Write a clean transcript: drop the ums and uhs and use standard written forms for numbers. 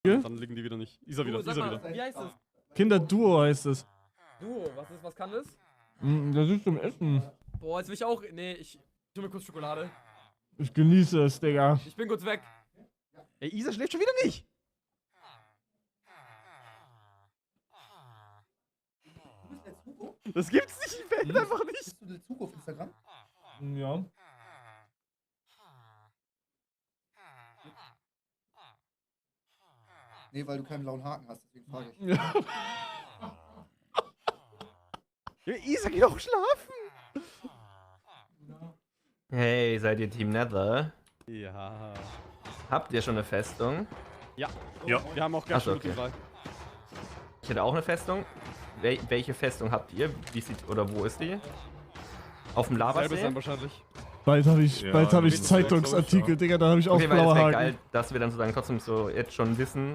Dann liegen die wieder nicht. Isa wieder, Sag Isa mal, wieder. wie heißt es? Kinderduo heißt es. Du, was kann das? Das ist zum Essen. Boah, jetzt will ich auch. Nee, ich tu mir kurz Schokolade. Ich genieße es, Digga. Ich bin kurz weg. Ey, Isa schläft schon wieder nicht. Du bist der Zugo? Das gibt's nicht, die fällt einfach nicht. Bist du der Zugo auf Instagram? Ja. Nee, weil du keinen blauen Haken hast, deswegen frage ich. Ja. Ja, Isa, geh doch schlafen. Hey, seid ihr Team Nether? Ja. Habt ihr schon eine Festung? Ja. Ja. Wir haben auch Ach gleich so, schon mit okay. dabei. Ich hätte auch eine Festung. Welche Festung habt ihr? Wie sieht oder wo ist die? Auf dem Selbe Lavasee? sein wahrscheinlich. Bald habe ich, Ja, bald hab ich Windsor, Zeitungsartikel, glaub ich, Digga, da habe ich auch Okay, weil blaue es wäre Haken. geil, dass wir dann sozusagen trotzdem so jetzt schon wissen,